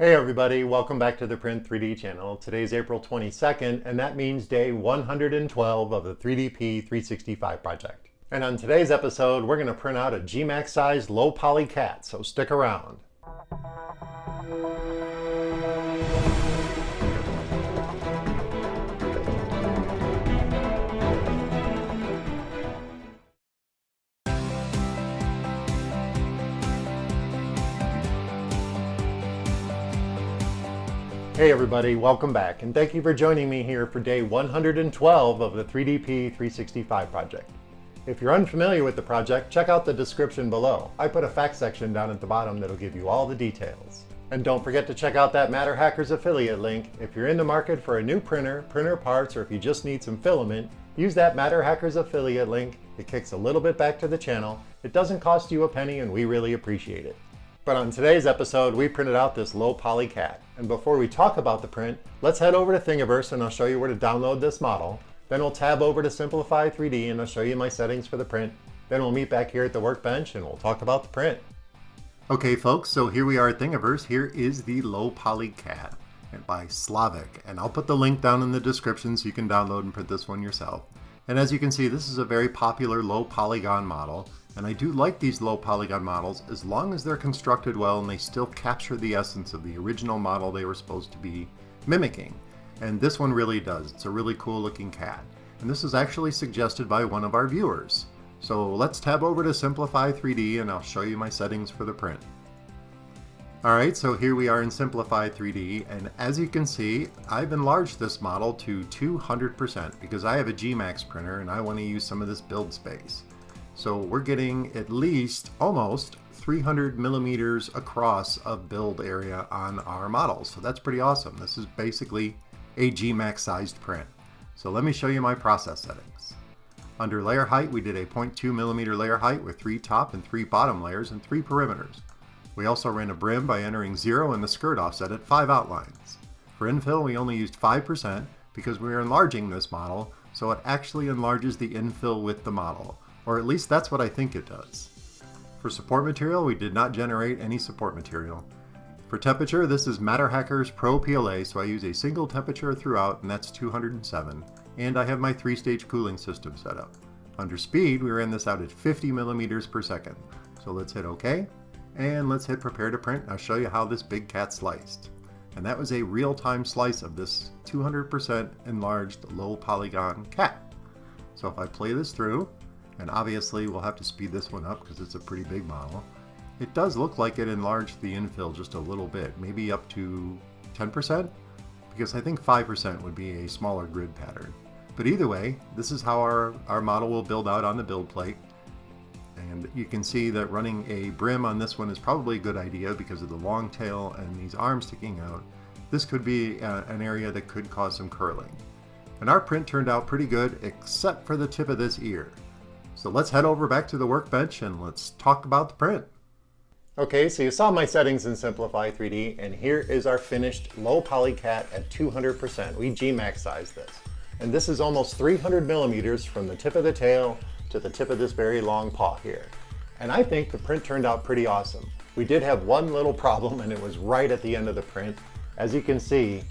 Hey everybody, welcome back to the Print 3D channel. Today's April 22nd, and that means day 112 of the 3DP 365 project. And on today's episode, we're going to print out a gMaxSize low poly cat, so stick around. Hey everybody, welcome back, and thank you for joining me here for day 112 of the 3DP 365 project. If you're unfamiliar with the project, check out the description below. I put a fact section down at the bottom that'll give you all the details. And don't forget to check out that MatterHackers affiliate link. If you're in the market for a new printer parts, or if you just need some filament, use that MatterHackers affiliate link. It kicks a little bit back to the channel. It doesn't cost you a penny, and we really appreciate it. But on today's episode, we printed out this low poly cat. And before we talk about the print, let's head over to Thingiverse and I'll show you where to download this model. Then we'll tab over to Simplify 3D and I'll show you my settings for the print. Then we'll meet back here at the workbench and we'll talk about the print. Okay folks, so here we are at Thingiverse. Here is the low poly cat by slavikk. And I'll put the link down in the description so you can download and print this one yourself. And as you can see, this is a very popular low polygon model. And I do like these low polygon models as long as they're constructed well and they still capture the essence of the original model they were supposed to be mimicking. And this one really does. It's a really cool looking cat. And this is actually suggested by one of our viewers. So let's tab over to Simplify 3D and I'll show you my settings for the print. Alright, so here we are in Simplify 3D, and as you can see, I've enlarged this model to 200% because I have a gMax printer and I want to use some of this build space. So we're getting at least almost 300 millimeters across of build area on our model. So that's pretty awesome. This is basically a gMax sized print. So let me show you my process settings. Under layer height, we did a 0.2 millimeter layer height with 3 top and 3 bottom layers and 3 perimeters. We also ran a brim by entering 0 and the skirt offset at 5 outlines. For infill, we only used 5% because we are enlarging this model, so it actually enlarges the infill with the model. Or at least that's what I think it does. For support material, we did not generate any support material. For temperature, this is MatterHackers PRO PLA, so I use a single temperature throughout, and that's 207. And I have my 3-stage cooling system set up. Under speed, we ran this out at 50 millimeters per second. So let's hit OK, and let's hit Prepare to Print. I'll show you how this big cat sliced. And that was a real-time slice of this 200% enlarged low polygon cat. So if I play this through, and obviously we'll have to speed this one up because it's a pretty big model. It does look like it enlarged the infill just a little bit, maybe up to 10%, because I think 5% would be a smaller grid pattern. But either way, this is how our model will build out on the build plate. And you can see that running a brim on this one is probably a good idea because of the long tail and these arms sticking out. This could be an area that could cause some curling. And our print turned out pretty good, except for the tip of this ear. So let's head over back to the workbench and let's talk about the print. Okay, so you saw my settings in Simplify 3D, and here is our finished low poly cat at 200%. We gMaxSized this. And this is almost 300 millimeters from the tip of the tail to the tip of this very long paw here. And I think the print turned out pretty awesome. We did have one little problem, and it was right at the end of the print. As you can see,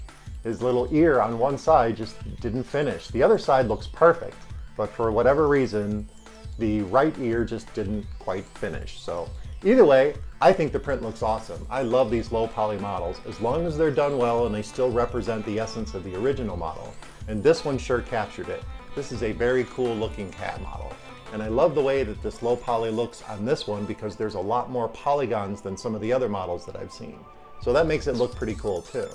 his little ear on one side just didn't finish. The other side looks perfect, but for whatever reason, the right ear just didn't quite finish. So either way, I think the print looks awesome. I love these low poly models as long as they're done well and they still represent the essence of the original model. And this one sure captured it. This is a very cool looking cat model. And I love the way that this low poly looks on this one because there's a lot more polygons than some of the other models that I've seen. So that makes it look pretty cool too.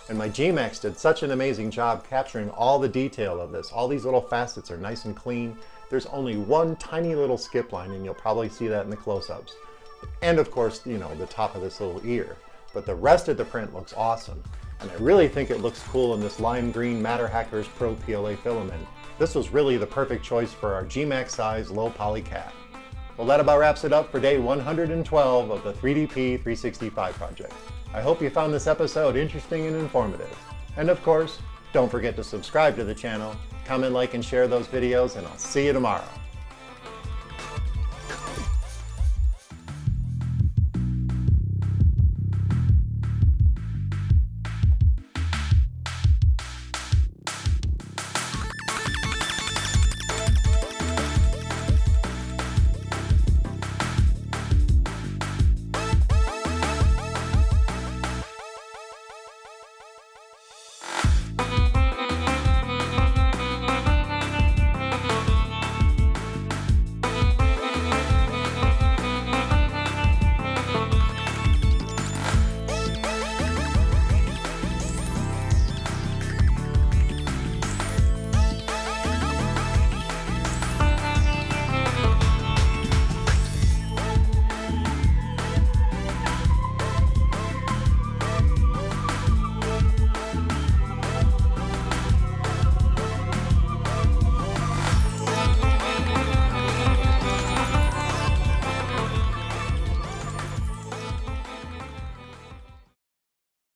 And my gMax did such an amazing job capturing all the detail of this. All these little facets are nice and clean. There's only one tiny little skip line, and you'll probably see that in the close-ups. And of course, you know, the top of this little ear. But the rest of the print looks awesome. And I really think it looks cool in this lime green MatterHackers PRO PLA filament. This was really the perfect choice for our gMaxSize low poly cat. Well, that about wraps it up for day 112 of the 3DP 365 project. I hope you found this episode interesting and informative. And of course, don't forget to subscribe to the channel, comment, like, and share those videos, and I'll see you tomorrow.